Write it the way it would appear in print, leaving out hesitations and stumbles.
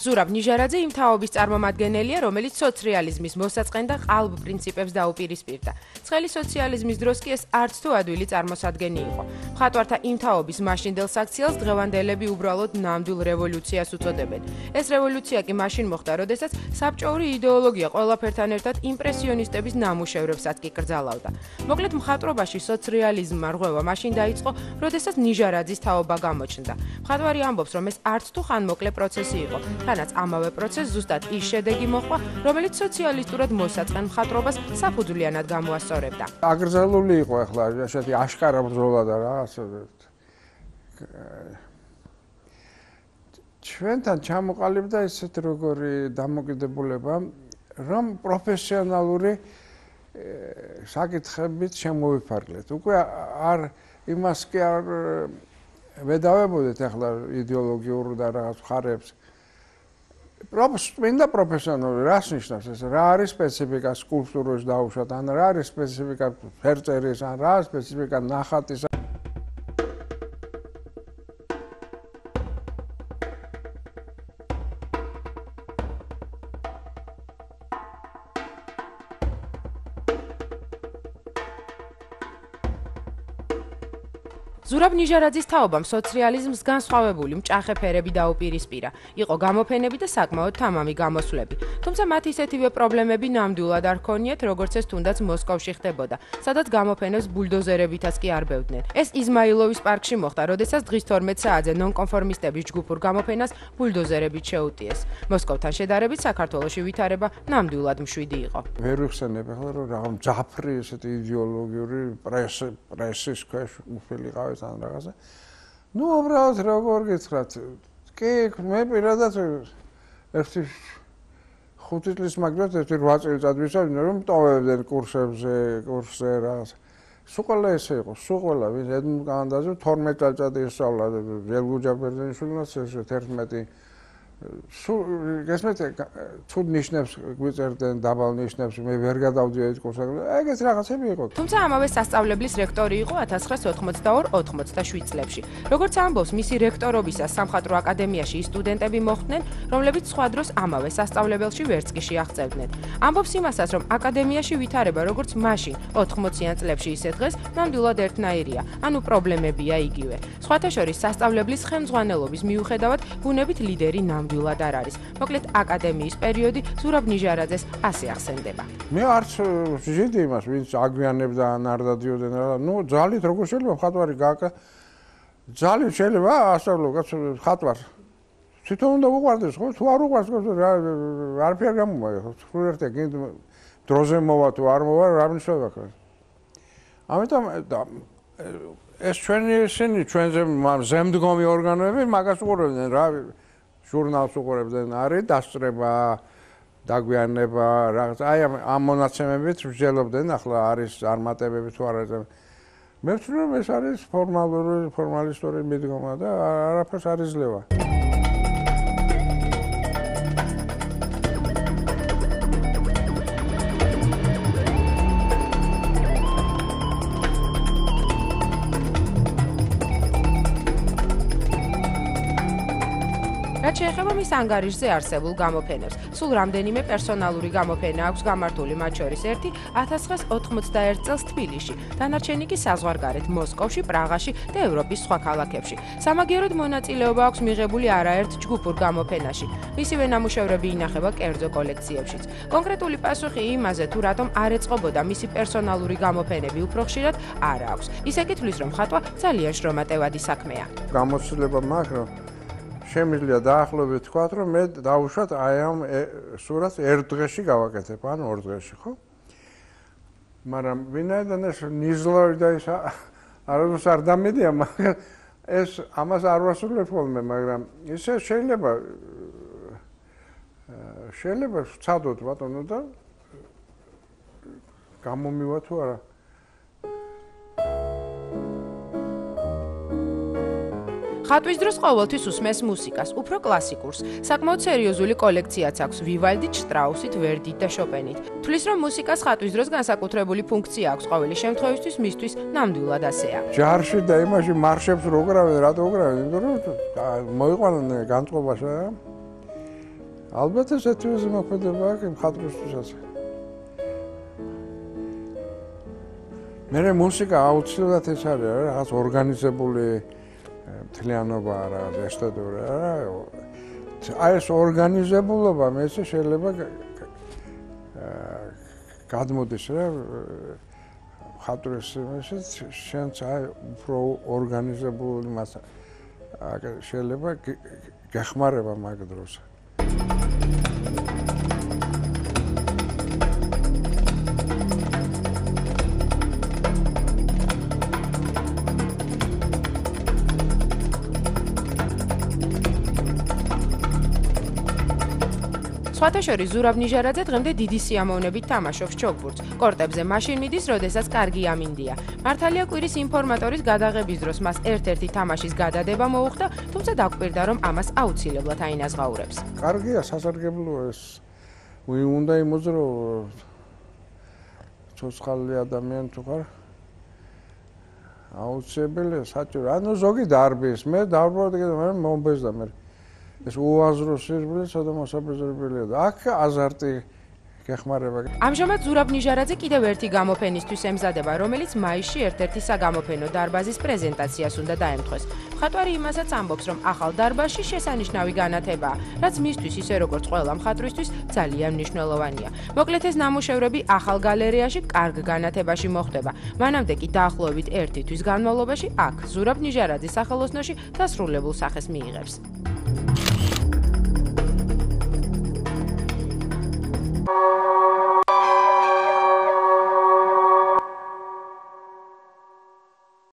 ზურაბ ნიჟარაძე იმ თაობის წარმომადგენელია, რომელიც სოციალიზმის მოსაწყენ და ყალბ პრინციპებს დაუპირისპირდა. ცხელი სოციალიზმის დროს კი ეს არც თუ ადვილი წარმოსადგენი იყო. მხატვართა იმ თაობის მაშინდელ საქციელს დღევანდელები უბრალოდ ნამდვილ რევოლუციას უწოდებენ. ეს რევოლუცია კი მაშინ მოხდა, როდესაც საბჭოური იდეოლოგია ყველაფერთან ერთად იმპრესიონისტების ნამუშევრებსაც კი კრძალავდა. მოკლედ მხატვრობაში სოციალიზმმა რღვევა მაშინ დაიწყო, როდესაც ნიჟარაძის თაობა გამოჩნდა. მხატვარი ამბობს, რომ ეს არც თუ ხანმოკლე პროცესი იყო. თანაც ამავე პროცესს ზუსტად ის შედეგი მოჰყვა, რომელიც სოციალისტურად მოსაწყენ მხატვრობას საფუძვლიანად გამოასწორებდა. აკრძალული იყო ახლა ესეთი აშკარა ბრძოლა და რა ასე. ჩვენთან ჩამოყალიბდა ესეთ როგორი დამოკიდებულება, რომ პროფესიონალური საკითხებით შემოვიფარგლეთ. უკვე არ იმას კი არ ვედავებოდეთ ახლა იდეოლოგიურ და რაღაც მხარეებს. მინდა პროფესიონალური, რას ნიშნავს ეს? რა არის სპეციფიკა სკულპტურის დაუშვათ, ან რა არის სპეციფიკა ფერწერის, ან რა არის სპეციფიკა ნახატის? ზურაბ ნიჟარაძის თაობამ სოციალიზმს განსხვავებული მჭახე ფერები დაუპირისპირა. იყო გამოფენები და საკმაოდ თამამი გამოსვლები. თუმცა მათ ისეთივე პრობლემები ნამდვილად არ ჰქონიათ, როგორც ეს თუნდაც მოსკოვში ხდებოდა, სადაც გამოფენებს ბულდოზერებითაც კი არბევდნენ. ეს იზმაილოვის პარკში მოხდა, როდესაც დღის 12 საათზე ნონკონფორმისტების ჯგუფურ გამოფენას ბულდოზერებით შეუტიეს. მოსკოვთან შედარებით საქართველოში ვითარება ნამდვილად მშვიდი იყო. ვერ ვიხსენებ ახლა რომ რაღაც მძაფრი ესეთი იდეოლოგიური პრესის ქვეშ უფლიყავ ან რაღაცა. ნუ უბრალოდ როგორ გითხრათ, კი მე პირადად ერთი 5 წლის მაგრამ ერთი 8 წელიწად ვისაუბრე რომ ტოვებდნენ კურსზე რაღაც. სულ ყველა ესე იყო, სულ ყველა ვინ ედმუნდ კანადაზე 12 წელიწად ისწავლა ელგუჯა ბერძენიშვილს ეს 11 გესმით თუ ნიშნებს გვიწერდნენ დაბალ ნიშნებს მე ვერ გადავდიოდი კურსზე ეგეც რაღაცები იყო. თუმცა ამავე სასწავლებლის რექტორი იყო 1982-87 წლებში. როგორც ამბობს მისი რექტორობისას სამხატვრო აკადემიაში სტუდენტები მოხვდნენ, რომლებიც სხვა დროს ამავე სასწავლებელში ვერც კი შეაღწევდნენ. ამბობს იმასაც, რომ აკადემიაში ვითარება როგორც მაშინ 80-იან წლებში ისე დღეს ნამდვილად ერთნაირია, ანუ პრობლემებია იგივე. სხვათა შორის სასწავლებლის ხელმძღვანელობის მიუხედავად ბუნებით ლიდერი ნამდვილად არ არის. მოკლედ აკადემიის პერიოდი ზურაბ ნიჟარაძეს ასე ახსენდება. მე არც ვჟიდი იმას, ვინც აგვიანებდა ან არ დადიოდნენ რა. ნუ ძალით როგორ შეიძლება მხატვარი გააკა? ძალით შეიძლება ასწავლო მხატვარს. თვითონ უნდა უყვარდეს, ხო? თუ არ უყვარს, არაფერი არ გამომაიღო. თუ ერთე გინდ დროზე მოვა თუ არ მოვა, რა მნიშვნელობა აქვს? ამიტომ ეს ჩვენზე ზემდგომი ორგანოები მაგას უყურებდნენ რა. ჟურნალს უყურებდნენ, არის დასწრება, დაგვიანება, რაღაც. აი ამ მონაცემებით ვსჯელობდნენ, ახლა არის წარმატებები თუ არა. მე ვთვლი რომ ეს არის ფორმალისტური მიდგომა და არაფერს არ იძლევა. რაც შეეხება მის ანგარიშზე არსებულ გამოფენებს, სულ რამდენიმე პერსონალური გამოფენა აქვს გამართული, მათ შორის ერთი 1981 წელს თბილისში, დანარჩენი კი საზღვარგარეთ მოსკოვში, პრაღაში და ევროპის სხვა ქალაქებში. სამაგიეროდ მონაწილეობა აქვს მიღებული არაერთ ჯგუფურ გამოფენაში. მისივე ნამუშევრები ინახება კერძო კოლექციებშიც. კონკრეტული პასუხი იმაზე, თუ რატომ არ ეწყობოდა მისი პერსონალური გამოფენები უფრო ხშირად, არ აქვს. ისე კი თვლის, რომ ხატვა ძალიან შრომატევადი საქმეა. გამოცდილება მაქვს, რომ შემიძლია დაახლოებით თქვათ, რომ მე დავუშვათ აი ამ სურათს ერთ დღეში გავაკეთებ, ან ორ დღეში, ხო? მაგრამ ვინაიდან ეს ნიზლავი და ის არავის არ დამედია, მაგრამ ეს ამას არ ვასრულებ ხოლმე, მაგრამ ისე შეიძლება ვცადოთ ბატონო და გამომივა თუ არა. ხატვის დროს ყოველთვის უსმენს მუსიკას, უფრო კლასიკურს. საკმაოდ სერიოზული კოლექციაც აქვს ვივალდით, შტრაუსით, ვერდით და შოპენით. თვლის, რომ მუსიკას ხატვის დროს განსაკუთრებული ფუნქცია აქვს ყოველი შემთხვევისთვის, მისთვის ნამდვილად ასეა. ჯარში და იმაში მარშებს რო გრავენ, რატო გრავენ? იმიტომ რომ მოიყვანენ განწყობაში. ალბათ ესეთი ზემოქმედება აქვს იმ მხატვრისთვისაც. მე მუსიკა აუცილებლად ეს არის რაღაც ორგანიზებული მთლიანობა არა ესთეტური არა აი ეს ორგანიზებულობა მე შეიძლება გადმოდის რა მხატვრის შენც აი უფრო ორგანიზებული მას შეიძლება გეხმარება მაგ დროს სხვათა შორის ზურაბ ნიჟარაძე დღემდე დიდი სიამოვნებით თამაშობს ჩოგბურთს. კორტებზე მაშინ მიდის, როდესაც კარგი ამინდია. მართალია კვირის ინფორმატორის გადაღების დროს მას ერთ-ერთი თამაშის გადადება მოუხდა, თუმცა დაგვირდა, რომ ამას აუცილებლად აინაზღაურებს. კარგია, სასარგებლოა ეს. უნდა იმოძრო ცოცხალი ადამიანი თუ ხარ. აუცილებელია საჭირო. ანუ ზოგი დარბის, მე დავბრუნდი და მე მომბეზდა მე. ეს უაზრო სირბილი სადა მოსაბეზრებელია და აქ აზარტი გეხმარება. ამჟამად ზურაბ ნიჟარაძე კიდევ ერთი გამოფენისთვის ემზადება, რომელიც მაისში ერთ-ერთი საგამოფენო დარბაზის პრეზენტაციას უნდა დაემთხვეს. მხატვარი იმასაც ამბობს, რომ ახალ დარბაზში შესანიშნავი განათებაა, რაც მისთვის ისე როგორც ყველა მხატვრისთვის ძალიან მნიშვნელოვანია. მოკლედ ეს ნამუშევრები ახალ გალერეაში კარგ განათებაში მოხდება. მანამდე კი დაახლოებით 1 თვის განმავლობაში აქ ზურაბ ნიჟარაძის სახელოსნოში დასრულებულ სახეს მიიღებს. you